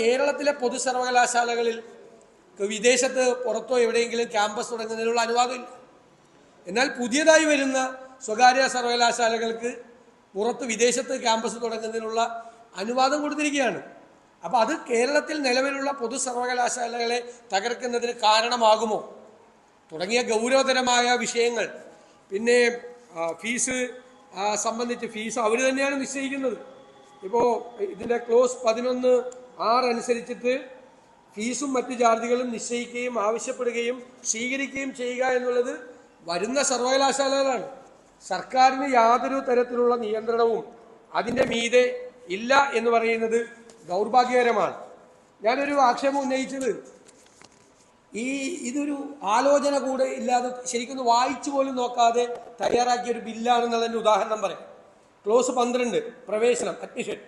കേരളത്തിലെ പൊതു സർവകലാശാലകളിൽ വിദേശത്ത് പുറത്തോ എവിടെയെങ്കിലും ക്യാമ്പസ് തുടങ്ങുന്നതിനുള്ള അനുവാദമില്ല. എന്നാൽ പുതിയതായി വരുന്ന സ്വകാര്യ സർവകലാശാലകൾക്ക് പുറത്ത് വിദേശത്ത് ക്യാമ്പസ് തുടങ്ങുന്നതിനുള്ള അനുവാദം കൊടുത്തിരിക്കുകയാണ്. അപ്പോൾ അത് കേരളത്തിൽ നിലവിലുള്ള പൊതു സർവകലാശാലകളെ തകർക്കുന്നതിന് കാരണമാകുമോ തുടങ്ങിയ ഗൗരവതരമായ വിഷയങ്ങൾ. പിന്നെ ഫീസ് സംബന്ധിച്ച് ഫീസ് അവർ തന്നെയാണ് നിശ്ചയിക്കുന്നത്. ഇപ്പോൾ ഇതിൻ്റെ ക്ലോസ് 11(6) അനുസരിച്ചിട്ട് ഫീസും മറ്റു ചാർജുകളും നിശ്ചയിക്കുകയും ആവശ്യപ്പെടുകയും സ്വീകരിക്കുകയും ചെയ്യുക എന്നുള്ളത് വരുന്ന സർവകലാശാലകളാണ്. സർക്കാരിന് യാതൊരു തരത്തിലുള്ള നിയന്ത്രണവും അതിൻ്റെ മീതെ ഇല്ല എന്ന് പറയുന്നത് ദൗർഭാഗ്യകരമാണ്. ഞാനൊരു ആക്ഷേപം ഉന്നയിച്ചത് ഇതൊരു ആലോചന കൂടെ ഇല്ലാതെ ശരിക്കും വായിച്ചു പോലും നോക്കാതെ തയ്യാറാക്കിയ ഒരു ബില്ലാണെന്നുള്ളതിൻ്റെ ഉദാഹരണം പറയാം. ക്ലോസ് 12 പ്രവേശനം അഡ്മിഷൻ.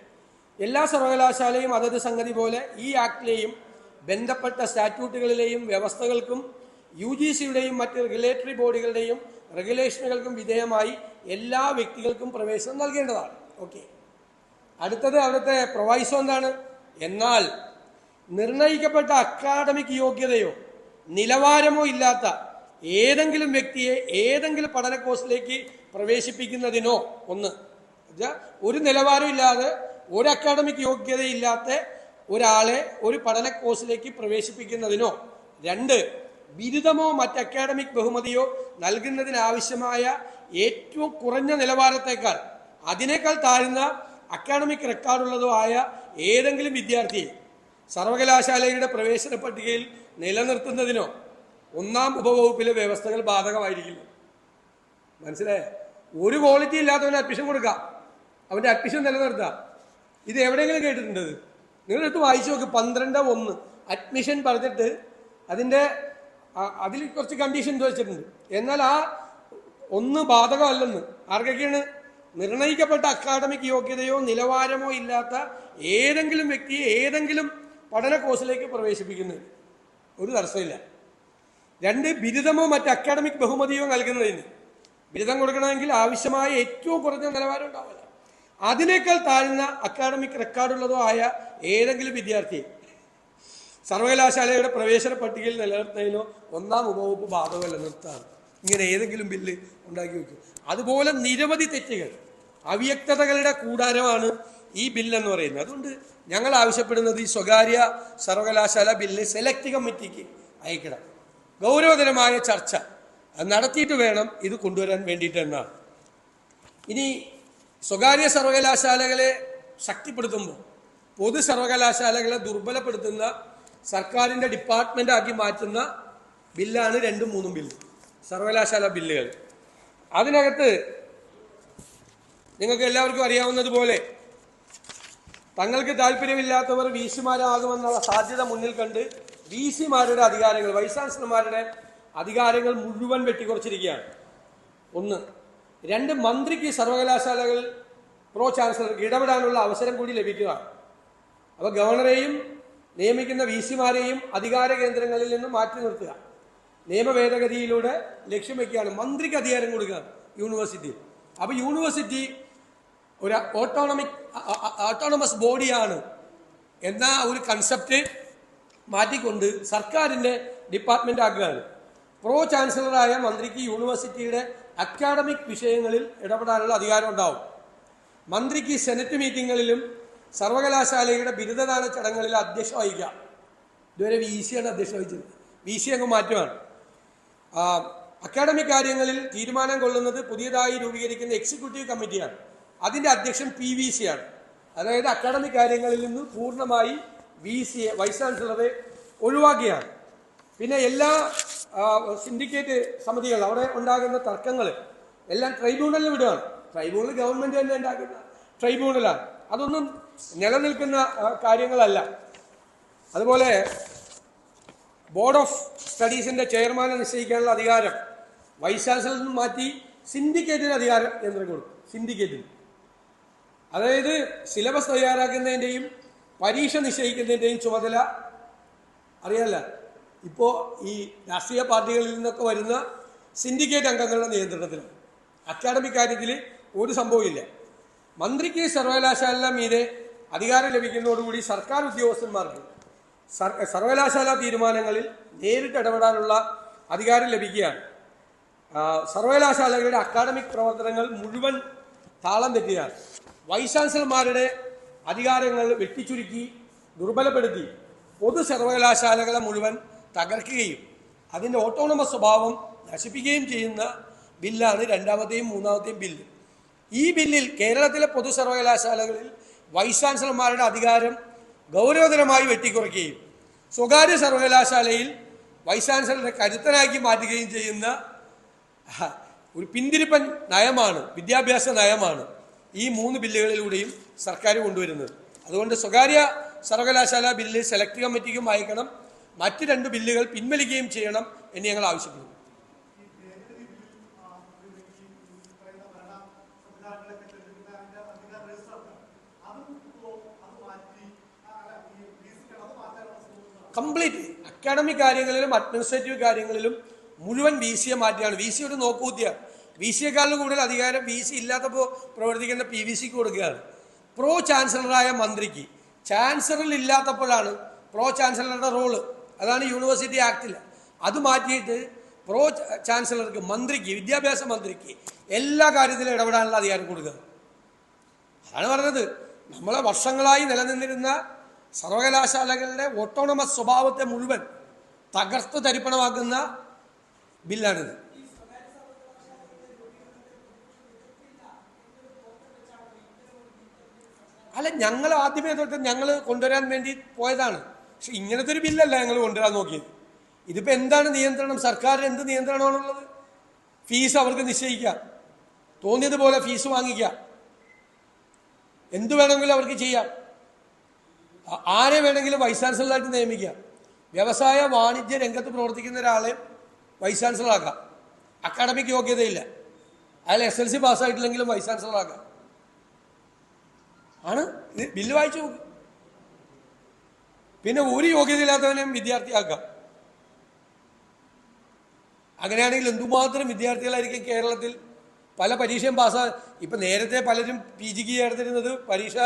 എല്ലാ സർവകലാശാലയും അതത് സംഗതി പോലെ ഈ ആക്ടിലെയും ബന്ധപ്പെട്ട സ്റ്റാറ്റ്യൂട്ടുകളിലെയും വ്യവസ്ഥകൾക്കും UGCയുടെയും മറ്റ് റെഗുലേറ്ററി ബോഡികളുടെയും റെഗുലേഷനുകൾക്കും വിധേയമായി എല്ലാ വ്യക്തികൾക്കും പ്രവേശനം നൽകേണ്ടതാണ്. ഓക്കെ. അടുത്തത് അവിടുത്തെ പ്രൊവൈസോ എന്താണ്? എന്നാൽ നിർണയിക്കപ്പെട്ട അക്കാഡമിക് യോഗ്യതയോ നിലവാരമോ ഇല്ലാത്ത ഏതെങ്കിലും വ്യക്തിയെ ഏതെങ്കിലും പഠന കോഴ്സിലേക്ക് പ്രവേശിപ്പിക്കുന്നതിനോ ഒരു നിലവാരം ഇല്ലാതെ ഒരു അക്കാഡമിക് യോഗ്യതയില്ലാത്ത ഒരാളെ ഒരു പഠന കോഴ്സിലേക്ക് പ്രവേശിപ്പിക്കുന്നതിനോ 2 ബിരുദമോ മറ്റ് അക്കാഡമിക് ബഹുമതിയോ നൽകുന്നതിനാവശ്യമായ ഏറ്റവും കുറഞ്ഞ നിലവാരത്തേക്കാൾ അതിനേക്കാൾ താഴ്ന്ന അക്കാഡമിക് റെക്കോർഡുള്ളതോ ആയ ഏതെങ്കിലും വിദ്യാർത്ഥിയെ സർവകലാശാലയുടെ പ്രവേശന പട്ടികയിൽ നിലനിർത്തുന്നതിനോ 1-ാം ഉപവകുപ്പിലെ വ്യവസ്ഥകൾ ബാധകമായിരിക്കില്ല. മനസ്സിലായ? ഒരു ക്വാളിറ്റി ഇല്ലാത്തവന് അഡ്മിഷൻ കൊടുക്കാം, അവൻ്റെ അഡ്മിഷൻ നിലനിർത്താം. ഇത് എവിടെയെങ്കിലും കേട്ടിട്ടുണ്ട്? നിങ്ങളെടുത്ത് വായിച്ചു നോക്ക്. 12(1) അഡ്മിഷൻ പറഞ്ഞിട്ട് അതിൽ കുറച്ച് കണ്ടീഷൻസ് വെച്ചിട്ടുണ്ട്. എന്നാൽ ആ 1 ബാധകമല്ലെന്ന്. ആർക്കൊക്കെയാണ്? നിർണയിക്കപ്പെട്ട അക്കാഡമിക് യോഗ്യതയോ നിലവാരമോ ഇല്ലാത്ത ഏതെങ്കിലും വ്യക്തിയെ ഏതെങ്കിലും പഠന കോഴ്സിലേക്ക് പ്രവേശിപ്പിക്കുന്നതിന് ഒരു തടസ്സമില്ല. 2 ബിരുദമോ മറ്റ് അക്കാഡമിക് ബഹുമതിയോ നൽകുന്നതിന്. ബിരുദം കൊടുക്കണമെങ്കിൽ ആവശ്യമായ ഏറ്റവും കുറഞ്ഞ നിലവാരം ഉണ്ടാവില്ല. അതിനേക്കാൾ താഴ്ന്ന അക്കാഡമിക് റെക്കോർഡുള്ളതോ ആയ ഏതെങ്കിലും വിദ്യാർത്ഥിയെ സർവകലാശാലയുടെ പ്രവേശന പട്ടികയിൽ നിലനിർത്തുന്നതിനോ 1-ാം ഉപവകുപ്പ് ബാധകമല്ല, നിർത്താണ്. ഇങ്ങനെ ഏതെങ്കിലും ബില്ല് ഉണ്ടാക്കി വെക്കും. അതുപോലെ നിരവധി തെറ്റുകൾ, അവ്യക്തതകളുടെ കൂടാരമാണ് ഈ ബില്ലെന്ന് പറയുന്നത്. അതുകൊണ്ട് ഞങ്ങൾ ആവശ്യപ്പെടുന്നത് ഈ സ്വകാര്യ സർവകലാശാല ബില്ല് സെലക്ട് കമ്മിറ്റിക്ക് അയക്കണം. ഗൗരവതരമായ ചർച്ച നടത്തിയിട്ട് വേണം ഇത് കൊണ്ടുവരാൻ വേണ്ടിയിട്ട് എന്നാണ്. ഇനി സ്വകാര്യ സർവകലാശാലകളെ ശക്തിപ്പെടുത്തുമ്പോൾ പൊതു സർവകലാശാലകളെ ദുർബലപ്പെടുത്തുന്ന സർക്കാരിൻ്റെ ഡിപ്പാർട്ട്മെൻ്റ് ആക്കി മാറ്റുന്ന ബില്ലാണ് 2ഉം 3ഉം ബില്ല്, സർവകലാശാല ബില്ലുകൾ. അതിനകത്ത് നിങ്ങൾക്ക് എല്ലാവർക്കും അറിയാവുന്നതുപോലെ തങ്ങൾക്ക് താല്പര്യമില്ലാത്തവർ VC-മാരാകുമെന്നുള്ള സാധ്യത മുന്നിൽ കണ്ട് VC-മാരുടെ അധികാരങ്ങൾ, വൈസ് ചാൻസലർമാരുടെ അധികാരങ്ങൾ മുഴുവൻ വെട്ടിക്കുറച്ചിരിക്കുകയാണ്. 1. 2 മന്ത്രിക്ക് സർവകലാശാലകൾ പ്രോ ചാൻസലർക്ക് ഇടപെടാനുള്ള അവസരം കൂടി ലഭിക്കുക. അപ്പോൾ ഗവർണറെയും നിയമിക്കുന്ന VC-മാരെയും അധികാര കേന്ദ്രങ്ങളിൽ നിന്ന് മാറ്റി നിർത്തുക. നിയമ ഭേദഗതിയിലൂടെ ലക്ഷ്യം വയ്ക്കുകയാണ്. മന്ത്രിക്ക് അധികാരം കൊടുക്കുകയാണ് യൂണിവേഴ്സിറ്റിയിൽ. അപ്പോൾ യൂണിവേഴ്സിറ്റി ഒരു ഓട്ടോണമസ് ബോഡിയാണ് എന്ന ഒരു കൺസെപ്റ്റ് മാറ്റിക്കൊണ്ട് സർക്കാരിൻ്റെ ഡിപ്പാർട്ട്മെൻ്റ് ആക്കുകയാണ്. പ്രോ ചാൻസലറായ മന്ത്രിക്ക് യൂണിവേഴ്സിറ്റിയുടെ അക്കാഡമിക് വിഷയങ്ങളിൽ ഇടപെടാനുള്ള അധികാരം ഉണ്ടാവും. മന്ത്രിക്ക് സെനറ്റ് മീറ്റിങ്ങുകളിലും സർവകലാശാലയുടെ ബിരുദദാന ചടങ്ങുകളിൽ അധ്യക്ഷത വഹിക്കാം. ഇതുവരെ VC-യാണ് അധ്യക്ഷത വഹിച്ചത്. VC അങ്ങ് മാറ്റുകയാണ്. അക്കാഡമിക് കാര്യങ്ങളിൽ തീരുമാനം കൊള്ളുന്നത് പുതിയതായി രൂപീകരിക്കുന്ന എക്സിക്യൂട്ടീവ് കമ്മിറ്റിയാണ്. അതിൻ്റെ അധ്യക്ഷൻ PVC-യാണ്. അതായത് അക്കാഡമിക് കാര്യങ്ങളിൽ നിന്ന് പൂർണ്ണമായി VC-യെ, വൈസ് ചാൻസലറെ ഒഴിവാക്കിയാണ്. പിന്നെ എല്ലാ സിൻഡിക്കേറ്റ് സമിതികൾ, അവിടെ ഉണ്ടാകുന്ന തർക്കങ്ങൾ എല്ലാം ട്രൈബ്യൂണലിൽ വിടുകയാണ്. ട്രൈബ്യൂണൽ ഗവൺമെൻറ് തന്നെ ഉണ്ടാക്കുന്ന ട്രൈബ്യൂണലാണ്. അതൊന്നും നിലനിൽക്കുന്ന കാര്യങ്ങളല്ല. അതുപോലെ ബോർഡ് ഓഫ് സ്റ്റഡീസിൻ്റെ ചെയർമാനെ നിശ്ചയിക്കാനുള്ള അധികാരം വൈസ് ചാൻസലറിൽ നിന്ന് മാറ്റി സിൻഡിക്കേറ്റിന് അധികാരം കേന്ദ്രം കൊടുക്കും. സിൻഡിക്കേറ്റിന്, അതായത് സിലബസ് തയ്യാറാക്കുന്നതിൻ്റെയും പരീക്ഷ നിശ്ചയിക്കുന്നതിൻ്റെയും ചുമതല അറിയാമല്ല. ഇപ്പോൾ ഈ രാഷ്ട്രീയ പാർട്ടികളിൽ നിന്നൊക്കെ വരുന്ന സിൻഡിക്കേറ്റ് അംഗങ്ങളുടെ നിയന്ത്രണത്തിലാണ്. അക്കാഡമിക് കാര്യത്തിൽ ഒരു സംഭവമില്ല. മന്ത്രിക്ക് സർവകലാശാല മീതെ അധികാരം ലഭിക്കുന്നതോടുകൂടി സർക്കാർ ഉദ്യോഗസ്ഥന്മാർക്ക് സർവകലാശാല തീരുമാനങ്ങളിൽ നേരിട്ട് ഇടപെടാനുള്ള അധികാരം ലഭിക്കുകയാണ്. സർവകലാശാലകളുടെ അക്കാഡമിക് പ്രവർത്തനങ്ങൾ മുഴുവൻ താളം തെറ്റുകയാണ്. വൈസ് ചാൻസലർമാരുടെ അധികാരങ്ങൾ വെട്ടിച്ചുരുക്കി ദുർബലപ്പെടുത്തി പൊതു സർവകലാശാലകളെ മുഴുവൻ തകർക്കുകയും അതിൻ്റെ ഓട്ടോണമസ് സ്വഭാവം നശിപ്പിക്കുകയും ചെയ്യുന്ന ബില്ലാണ് രണ്ടാമത്തെയും മൂന്നാമത്തെയും ബില്ല്. ഈ ബില്ലിൽ കേരളത്തിലെ പൊതു സർവകലാശാലകളിൽ വൈസ് ചാൻസലർമാരുടെ അധികാരം ഗൗരവതരമായി വെട്ടിക്കുറയ്ക്കുകയും സ്വകാര്യ സർവകലാശാലയിൽ വൈസ് ചാൻസലറെ കരുത്തനാക്കി മാറ്റുകയും ചെയ്യുന്ന ഒരു പിന്തിരിപ്പൻ നയമാണ്, വിദ്യാഭ്യാസ നയമാണ് ഈ 3 ബില്ലുകളിലൂടെയും സർക്കാർ കൊണ്ടുവരുന്നത്. അതുകൊണ്ട് സ്വകാര്യ സർവകലാശാല ബില്ല് സെലക്ട് കമ്മിറ്റിക്കും അയക്കണം, മറ്റ് 2 ബില്ലുകൾ പിൻവലിക്കുകയും ചെയ്യണം എന്ന് ഞങ്ങൾ ആവശ്യപ്പെടുന്നു. കംപ്ലീറ്റ് അക്കാഡമിക് കാര്യങ്ങളിലും അഡ്മിനിസ്ട്രേറ്റീവ് കാര്യങ്ങളിലും മുഴുവൻ വി സിയെ മാറ്റിയാണ്. വി സി ഒരു നോക്കൂത്തിയാണ്. വി സിയെക്കാളും കൂടുതൽ അധികാരം വി സി ഇല്ലാത്തപ്പോൾ പ്രവർത്തിക്കുന്ന പി വി സിക്ക് കൊടുക്കുകയാണ്. പ്രോ ചാൻസലറായ മന്ത്രിക്ക്, ചാൻസലർ ഇല്ലാത്തപ്പോഴാണ് പ്രോ ചാൻസലറുടെ റോള്, അതാണ് യൂണിവേഴ്സിറ്റി ആക്ടിൽ. അത് മാറ്റിയിട്ട് പ്രോ ചാൻസലർക്ക്, മന്ത്രിക്ക്, വിദ്യാഭ്യാസ മന്ത്രിക്ക് എല്ലാ കാര്യത്തിലും ഇടപെടാനുള്ള അധികാരം കൊടുക്കുക. അതാണ് പറഞ്ഞത്, നമ്മളെ വർഷങ്ങളായി നിലനിന്നിരുന്ന സർവകലാശാലകളുടെ ഓട്ടോണമസ് സ്വഭാവത്തെ മുഴുവൻ തകർത്ത് തരിപ്പണമാക്കുന്ന ബില്ലാണിത്. അല്ല, ഞങ്ങൾ ആദ്യമേ തൊട്ട് ഞങ്ങൾ കൊണ്ടുവരാൻ വേണ്ടി പോയതാണ്. പക്ഷെ ഇങ്ങനത്തെ ഒരു ബില്ലല്ല ഞങ്ങൾ കൊണ്ടുവരാൻ നോക്കിയത്. ഇതിപ്പോൾ എന്താണ് നിയന്ത്രണം? സർക്കാരിന് എന്ത് നിയന്ത്രണമാണുള്ളത്? ഫീസ് അവർക്ക് നിശ്ചയിക്കാം, തോന്നിയതുപോലെ ഫീസ് വാങ്ങിക്കാം, എന്തു വേണമെങ്കിലും അവർക്ക് ചെയ്യാം, ആരെ വേണമെങ്കിലും വൈസ് ചാൻസലറായിട്ട് നിയമിക്കാം. വ്യവസായ വാണിജ്യ രംഗത്ത് പ്രവർത്തിക്കുന്ന ഒരാളെ വൈസ് ചാൻസലറാക്കാം. അക്കാഡമിക് യോഗ്യതയില്ല, അയാൾ SLC പാസ്സായിട്ടില്ലെങ്കിലും വൈസ് ചാൻസലറാക്കാം. ആണ് ഇത്, ബില്ല് വായിച്ചു നോക്കും. പിന്നെ ഒരു യോഗ്യതയില്ലാത്തവനെയും വിദ്യാർത്ഥിയാക്കാം. അങ്ങനെയാണെങ്കിൽ എന്തുമാത്രം വിദ്യാർത്ഥികളായിരിക്കും കേരളത്തിൽ പല പരീക്ഷയും പാസ്സാ. ഇപ്പം നേരത്തെ പലരും PG ക്ക് ചേർത്തിരുന്നത് പരീക്ഷ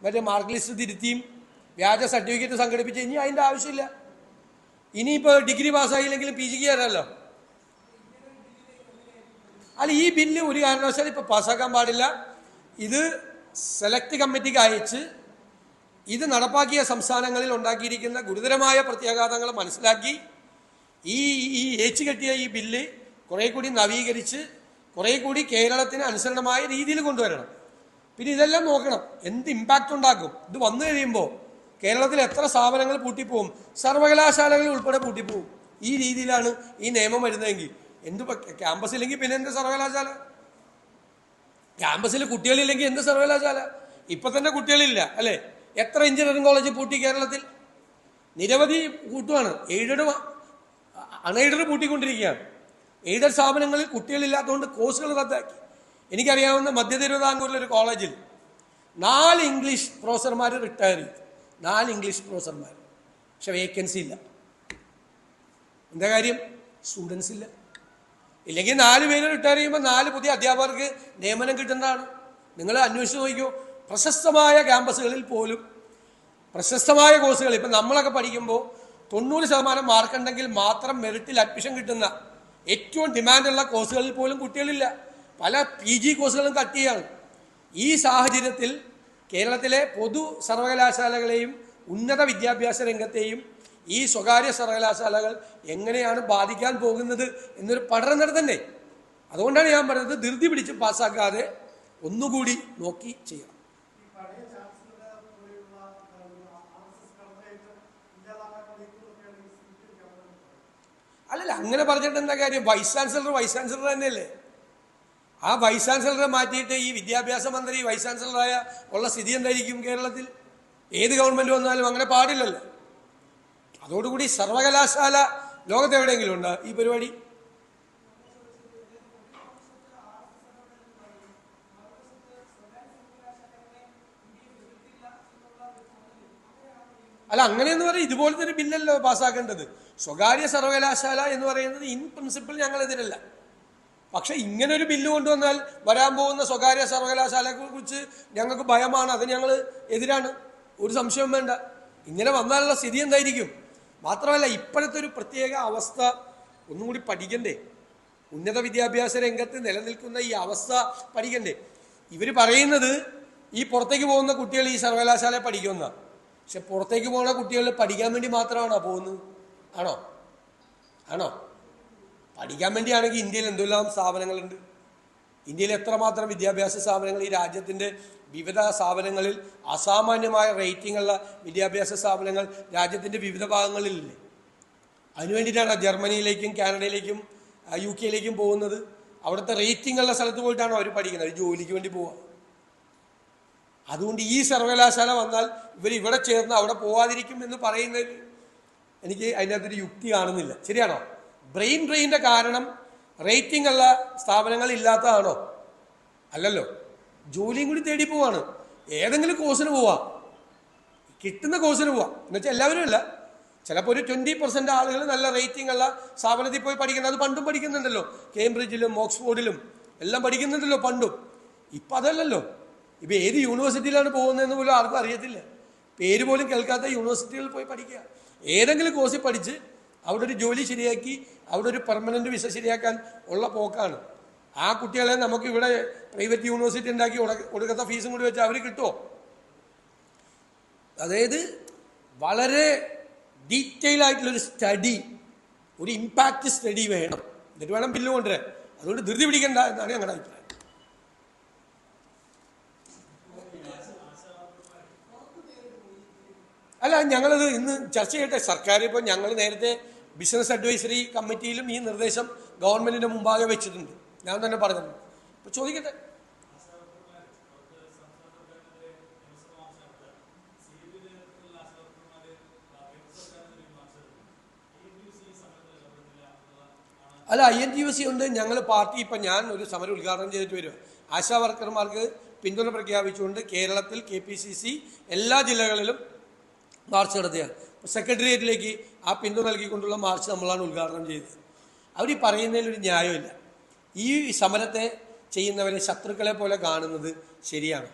മറ്റേ മാർക്ക് ലിസ്റ്റ് തിരുത്തിയും വ്യാജ സർട്ടിഫിക്കറ്റ് സംഘടിപ്പിച്ച്, ഇനി അതിൻ്റെ ആവശ്യമില്ല. ഇനിയിപ്പോൾ ഡിഗ്രി പാസ്സായില്ലെങ്കിലും PG ക്ക് ചേരാമല്ലോ. അല്ല, ഈ ബില്ല് ഒരു കാരണവശാലും ഇപ്പോൾ പാസ്സാക്കാൻ പാടില്ല. ഇത് സെലക്ട് കമ്മിറ്റിക്ക് അയച്ച് ഇത് നടപ്പാക്കിയ സംസ്ഥാനങ്ങളിൽ ഉണ്ടാക്കിയിരിക്കുന്ന ഗുരുതരമായ പ്രത്യാഘാതങ്ങൾ മനസ്സിലാക്കി ഈ ഏച്ചുകെട്ടിയ ഈ ബില്ല് കുറേ കൂടി നവീകരിച്ച് കുറേ കൂടി കേരളത്തിന് അനുസരണമായ രീതിയിൽ കൊണ്ടുവരണം. പിന്നെ ഇതെല്ലാം നോക്കണം, എന്ത് ഇമ്പാക്റ്റ് ഉണ്ടാക്കും. ഇത് വന്നു കഴിയുമ്പോൾ കേരളത്തിൽ എത്ര സ്ഥാപനങ്ങൾ പൂട്ടിപ്പോവും, സർവകലാശാലകൾ ഉൾപ്പെടെ പൂട്ടിപ്പോവും. ഈ രീതിയിലാണ് ഈ നിയമം വരുന്നതെങ്കിൽ എന്ത് ക്യാമ്പസില്ലെങ്കിൽ പിന്നെ എന്ത് സർവകലാശാല? ക്യാമ്പസിൽ കുട്ടികളില്ലെങ്കിൽ എന്ത് സർവകലാശാല? ഇപ്പം തന്നെ കുട്ടികളില്ല അല്ലേ? എത്ര എഞ്ചിനീയറിംഗ് കോളേജ് പൂട്ടി കേരളത്തിൽ? നിരവധി കൂട്ടുവാണ്. എയ്ഡഡ് അൺഎയ്ഡഡ് പൂട്ടിക്കൊണ്ടിരിക്കുകയാണ്. എയ്ഡഡ് സ്ഥാപനങ്ങളിൽ കുട്ടികളില്ലാത്തതുകൊണ്ട് കോഴ്സുകൾ റദ്ദാക്കി. എനിക്കറിയാവുന്ന മധ്യ തിരുവിതാംകൂറിലൊരു കോളേജിൽ 4 ഇംഗ്ലീഷ് പ്രൊഫസർമാർ റിട്ടയർ ചെയ്തു. 4 ഇംഗ്ലീഷ് പ്രൊഫസർമാർ. പക്ഷെ വേക്കൻസി ഇല്ല. എന്താ കാര്യം? സ്റ്റുഡൻസ് ഇല്ല. ഇല്ലെങ്കിൽ 4 പേര് റിട്ടയർ ചെയ്യുമ്പോൾ 4 പുതിയ അധ്യാപകർക്ക് നിയമനം കിട്ടുന്നതാണ്. നിങ്ങൾ അന്വേഷിച്ച് നോക്കിക്കോ. പ്രശസ്തമായ ക്യാമ്പസുകളിൽ പോലും പ്രശസ്തമായ കോഴ്സുകൾ, ഇപ്പം നമ്മളൊക്കെ പഠിക്കുമ്പോൾ 90% മാർക്കുണ്ടെങ്കിൽ മാത്രം മെറിറ്റിൽ അഡ്മിഷൻ കിട്ടുന്ന ഏറ്റവും ഡിമാൻഡുള്ള കോഴ്സുകളിൽ പോലും കുട്ടികളില്ല. പല PG കോഴ്സുകളും കട്ട് ചെയ്യാണ്. ഈ സാഹചര്യത്തിൽ കേരളത്തിലെ പൊതു സർവകലാശാലകളെയും ഉന്നത വിദ്യാഭ്യാസ രംഗത്തെയും ഈ സ്വകാര്യ സർവകലാശാലകൾ എങ്ങനെയാണ് ബാധിക്കാൻ പോകുന്നത് എന്നൊരു പഠനം നടത്തണ്ടേ? അതുകൊണ്ടാണ് ഞാൻ പറഞ്ഞത്, ധൃതി പിടിച്ച് പാസ്സാക്കാതെ ഒന്നുകൂടി നോക്കി ചെയ്യണം. അല്ലല്ല, അങ്ങനെ പറഞ്ഞിട്ട് എന്താ കാര്യം? വൈസ് ചാൻസലർ തന്നെയല്ലേ? ആ വൈസ് ചാൻസലറെ മാറ്റിയിട്ട് ഈ വിദ്യാഭ്യാസ മന്ത്രി വൈസ് ചാൻസലറായ ഉള്ള സ്ഥിതി എന്തായിരിക്കും കേരളത്തിൽ? ഏത് ഗവൺമെന്റ് വന്നാലും അങ്ങനെ പാടില്ലല്ലോ. അതോടുകൂടി സർവകലാശാല ലോകത്ത് എവിടെയെങ്കിലും ഉണ്ടോ ഈ പരിപാടി? അല്ല, അങ്ങനെയെന്ന് പറയും ഇതുപോലത്തെ ഒരു ബില്ലല്ലോ പാസ്സാക്കേണ്ടത്. സ്വകാര്യ സർവകലാശാല എന്ന് പറയുന്നത് ഇൻ പ്രിൻസിപ്പിൾ ഞങ്ങൾ എതിരല്ല. പക്ഷെ ഇങ്ങനെ ഒരു ബില്ല് കൊണ്ടുവന്നാൽ വരാൻ പോകുന്ന സ്വകാര്യ സർവകലാശാലയെ കുറിച്ച് ഞങ്ങൾക്ക് ഭയമാണ്, അത് ഞങ്ങൾ എതിരാണ്, ഒരു സംശയവും വേണ്ട. ഇങ്ങനെ വന്നാലുള്ള സ്ഥിതി എന്തായിരിക്കും? മാത്രമല്ല ഇപ്പോഴത്തെ ഒരു പ്രത്യേക അവസ്ഥ ഒന്നും കൂടി പഠിക്കണ്ടേ? ഉന്നത വിദ്യാഭ്യാസ രംഗത്ത് നിലനിൽക്കുന്ന ഈ അവസ്ഥ പഠിക്കണ്ടേ? ഇവർ പറയുന്നത് ഈ പുറത്തേക്ക് പോകുന്ന കുട്ടികൾ ഈ സർവകലാശാലയെ പഠിക്കുമെന്ന. പക്ഷെ പുറത്തേക്ക് പോകുന്ന കുട്ടികൾ പഠിക്കാൻ വേണ്ടി മാത്രമാണോ പോകുന്നത്? ആണോ? ആണോ? പഠിക്കാൻ വേണ്ടിയാണെങ്കിൽ ഇന്ത്യയിൽ എന്തെല്ലാം സ്ഥാപനങ്ങളുണ്ട്. ഇന്ത്യയിൽ എത്രമാത്രം വിദ്യാഭ്യാസ സ്ഥാപനങ്ങൾ, ഈ രാജ്യത്തിൻ്റെ വിവിധ സ്ഥാപനങ്ങളിൽ അസാമാന്യമായ റേറ്റിംഗ് ഉള്ള വിദ്യാഭ്യാസ സ്ഥാപനങ്ങൾ രാജ്യത്തിൻ്റെ വിവിധ ഭാഗങ്ങളിലില്ലേ? അതിനുവേണ്ടിയിട്ടാണ് ജർമ്മനിയിലേക്കും കാനഡയിലേക്കും UK യിലേക്കും പോകുന്നത്. അവിടുത്തെ റേറ്റിംഗ് ഉള്ള സ്ഥലത്ത് പോയിട്ടാണ് അവർ പഠിക്കുന്നത്, ഒരു ജോലിക്ക് വേണ്ടി പോവുക. അതുകൊണ്ട് ഈ സർവകലാശാല വന്നാൽ ഇവർ ഇവിടെ ചേർന്ന് അവിടെ പോവാതിരിക്കും എന്ന് പറയുന്നതിൽ എനിക്ക് അതിനകത്തൊരു യുക്തി കാണുന്നില്ല. ശരിയാണോ? ബ്രെയിൻ ഡ്രെയിൻ്റെ കാരണം റേറ്റിംഗ് ഉള്ള സ്ഥാപനങ്ങൾ ഇല്ലാത്തതാണോ? അല്ലല്ലോ. ജോലിയും കൂടി തേടി പോവാണ്. ഏതെങ്കിലും കോഴ്സിന് പോവാം, കിട്ടുന്ന കോഴ്സിന് പോവാം. എന്നുവെച്ചാൽ എല്ലാവരും അല്ല, ചിലപ്പോൾ ഒരു 20% ആളുകൾ നല്ല റേറ്റിംഗ് ഉള്ള സ്ഥാപനത്തിൽ പോയി പഠിക്കുന്നത്. അത് പണ്ടും പഠിക്കുന്നുണ്ടല്ലോ, കേംബ്രിഡ്ജിലും ഓക്സ്ഫോർഡിലും എല്ലാം പഠിക്കുന്നുണ്ടല്ലോ പണ്ടും. ഇപ്പം അതല്ലല്ലോ. ഇപ്പം ഏത് യൂണിവേഴ്സിറ്റിയിലാണ് പോകുന്നതെന്ന് പോലും ആർക്കും അറിയത്തില്ല. പേര് പോലും കേൾക്കാത്ത യൂണിവേഴ്സിറ്റികളിൽ പോയി പഠിക്കുക. ഏതെങ്കിലും കോഴ്സിൽ പഠിച്ച് അവിടെ ഒരു ജോലി ശരിയാക്കി അവിടെ ഒരു പെർമനന്റ് വിസ ശരിയാക്കാൻ ഉള്ള പോക്കാണ്. ആ കുട്ടികളെ നമുക്ക് ഇവിടെ പ്രൈവറ്റ് യൂണിവേഴ്സിറ്റി ഉണ്ടാക്കി കൊടുക്കാത്ത ഫീസും കൂടി വെച്ച് അവർ കിട്ടുമോ? അതായത് വളരെ ഡീറ്റെയിൽ ആയിട്ടുള്ളൊരു സ്റ്റഡി, ഒരു ഇമ്പാക്റ്റ് സ്റ്റഡി വേണം, എന്നിട്ട് വേണം ബില്ല് കൊണ്ടുവരാൻ. അതുകൊണ്ട് ധൃതി പിടിക്കണ്ട എന്നാണ് ഞങ്ങളുടെ അഭിപ്രായം. അല്ല, ഞങ്ങളത് ഇന്ന് ചർച്ച ചെയ്യട്ടെ. സർക്കാർ ഇപ്പോൾ ഞങ്ങൾ നേരത്തെ ബിസിനസ് അഡ്വൈസറി കമ്മിറ്റിയിലും ഈ നിർദ്ദേശം ഗവൺമെന്റിന്റെ മുമ്പാകെ വെച്ചിട്ടുണ്ട്. ഞാൻ തന്നെ പറഞ്ഞത്. അപ്പോൾ ചോദിക്കട്ടെ. അല്ല, INTUC ഉണ്ട്. ഞങ്ങൾ പാർട്ടി ഇപ്പം ഞാൻ ഒരു സമരം ഉദ്ഘാടനം ചെയ്തിട്ട് വരിക. ആശാ വർക്കർമാർക്ക് പിന്തുണ പ്രഖ്യാപിച്ചുകൊണ്ട് കേരളത്തിൽ KPCC എല്ലാ ജില്ലകളിലും മാർച്ച് നടത്തുകയാണ്. സെക്രട്ടേറിയറ്റിലേക്ക് ആ പിന്തുണ നൽകിക്കൊണ്ടുള്ള മാർച്ച് നമ്മളാണ് ഉദ്ഘാടനം ചെയ്തത്. അവർ ഈ പറയുന്നതിലൊരു ന്യായമില്ല. ഈ സമരത്തെ ചെയ്യുന്നവരെ ശത്രുക്കളെ പോലെ കാണുന്നത് ശരിയാണ്.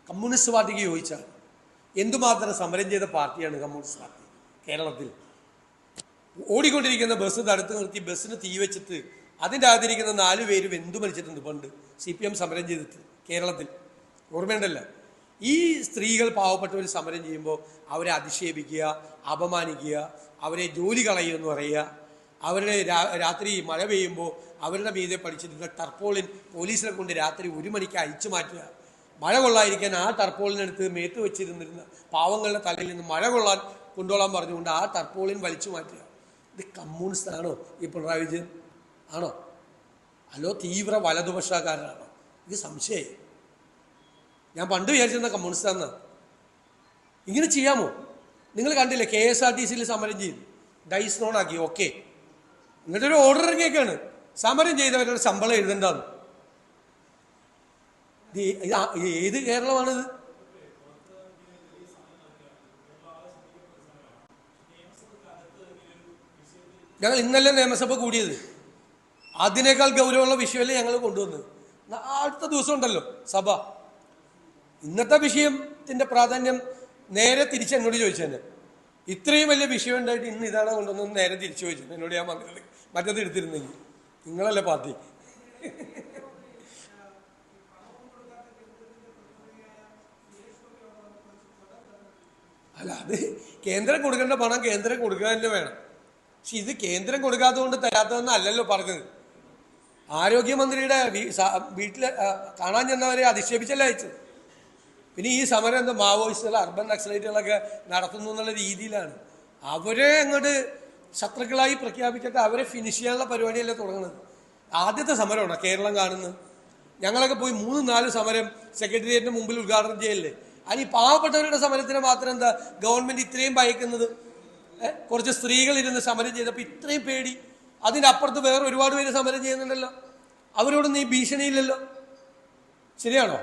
കമ്മ്യൂണിസ്റ്റ് പാർട്ടിക്ക് യോജിച്ചാൽ എന്തുമാത്രം സമരം ചെയ്ത പാർട്ടിയാണ് കമ്മ്യൂണിസ്റ്റ് പാർട്ടി. കേരളത്തിൽ ഓടിക്കൊണ്ടിരിക്കുന്ന ബസ് തടുത്ത് നിർത്തി ബസ്സിന് തീ വെച്ചിട്ട് അതിൻ്റെ അകത്തിരിക്കുന്ന 4 പേര് വെന്തു മരിച്ചിട്ടുണ്ട് പണ്ട് CPM സമരം ചെയ്തിട്ട് കേരളത്തിൽ. ഓർമ്മയുണ്ടല്ലോ? ഈ സ്ത്രീകൾ പാവപ്പെട്ടവർ സമരം ചെയ്യുമ്പോൾ അവരെ അധിക്ഷേപിക്കുക, അപമാനിക്കുക, അവരെ ജോലി കളയുമെന്ന് പറയുക, അവരുടെ രാത്രി മഴ പെയ്യുമ്പോൾ അവരുടെ മീതെ പഠിച്ചിരുന്ന ടർപ്പോളിൻ പോലീസിനെ കൊണ്ട് രാത്രി 1 മണിക്ക് അയച്ചു മാറ്റുക, മഴ കൊള്ളാതിരിക്കാൻ ആ ടർപ്പോളിനെടുത്ത് മേത്ത് വെച്ചിരുന്നിരുന്ന പാവങ്ങളുടെ തലയിൽ നിന്ന് മഴ കൊണ്ടുകൊള്ളാൻ പറഞ്ഞുകൊണ്ട് ആ ടർപ്പോളിൻ വലിച്ചു മാറ്റുക. ഇത് കമ്മ്യൂണിസ്റ്റ് ആണോ ഈ പിണറായി വിജയൻ? ആണോ? അല്ലോ തീവ്ര വലതുപക്ഷക്കാരനാണോ? ഇത് സംശയമായി. ഞാൻ പണ്ട് വിചാരിച്ചിരുന്ന കമ്മ്യൂണിസ്റ്റാന്ന്. ഇങ്ങനെ ചെയ്യാമോ? നിങ്ങൾ കണ്ടില്ലേ, KSRTCയിൽ സമരം ചെയ്തു, ഡൈസ് നോൺ ആക്കി. ഓക്കെ, എന്നിട്ടൊരു ഓർഡർ ഇറങ്ങിയൊക്കെയാണ് സമരം ചെയ്തവരുടെ ശമ്പളം എഴുതണ്ടെന്ന്. ഏത് കേരളമാണിത്? ഞങ്ങൾ ഇന്നലെ നിയമസഭ കൂടിയത്, അതിനേക്കാൾ ഗൗരവമുള്ള വിഷയമല്ലേ ഞങ്ങൾ കൊണ്ടുവന്നത്. അടുത്ത ദിവസം ഉണ്ടല്ലോ സഭ. ഇന്നത്തെ വിഷയത്തിന്റെ പ്രാധാന്യം നേരെ തിരിച്ച് എന്നോട് ചോദിച്ചതന്നെ. ഇത്രയും വലിയ വിഷയം ഉണ്ടായിട്ട് ഇന്ന് ഇതാണ് കൊണ്ടുവന്നത് നേരെ തിരിച്ചു ചോദിച്ചത് എന്നോട്. ഞാൻ മറ്റത് എടുത്തിരുന്നെങ്കിൽ നിങ്ങളല്ലേ പാർട്ടി. അല്ല, അത് കേന്ദ്രം കൊടുക്കേണ്ട പണം കേന്ദ്രം കൊടുക്കുക തന്നെ വേണം. പക്ഷെ ഇത് കേന്ദ്രം കൊടുക്കാത്തത് കൊണ്ട് തരാത്തതെന്നല്ലല്ലോ പറഞ്ഞത്. ആരോഗ്യമന്ത്രിയുടെ വീട്ടിൽ കാണാൻ ചെന്നവരെ അധിക്ഷേപിച്ചല്ലേ അയച്ചത്. പിന്നെ ഈ സമരം എന്താ മാവോയിസ്റ്റുകൾ, അർബൻ നക്സലൈറ്റുകളൊക്കെ നടത്തുന്നു എന്നുള്ള രീതിയിലാണ്. അവരെ അങ്ങോട്ട് ശത്രുക്കളായി പ്രഖ്യാപിച്ചിട്ട് അവരെ ഫിനിഷ് ചെയ്യാനുള്ള പരിപാടിയല്ലേ തുടങ്ങുന്നത്. ആദ്യത്തെ സമരമാണ് കേരളം കാണുന്നത്. ഞങ്ങളൊക്കെ പോയി 3-4 സമരം സെക്രട്ടേറിയറ്റിന് മുമ്പിൽ ഉദ്ഘാടനം ചെയ്യല്ലേ. അതിന് ഈ പാവപ്പെട്ടവരുടെ സമരത്തിന് മാത്രം എന്താ ഗവൺമെന്റ് ഇത്രയും ഭയക്കുന്നത്? കുറച്ച് സ്ത്രീകൾ ഇരുന്ന് സമരം ചെയ്തപ്പോൾ ഇത്രയും പേടി. അതിനപ്പുറത്ത് വേറെ ഒരുപാട് പേര് സമരം ചെയ്യുന്നുണ്ടല്ലോ, അവരോടൊന്നും ഈ ഭീഷണിയില്ലല്ലോ. ശരിയാണോ?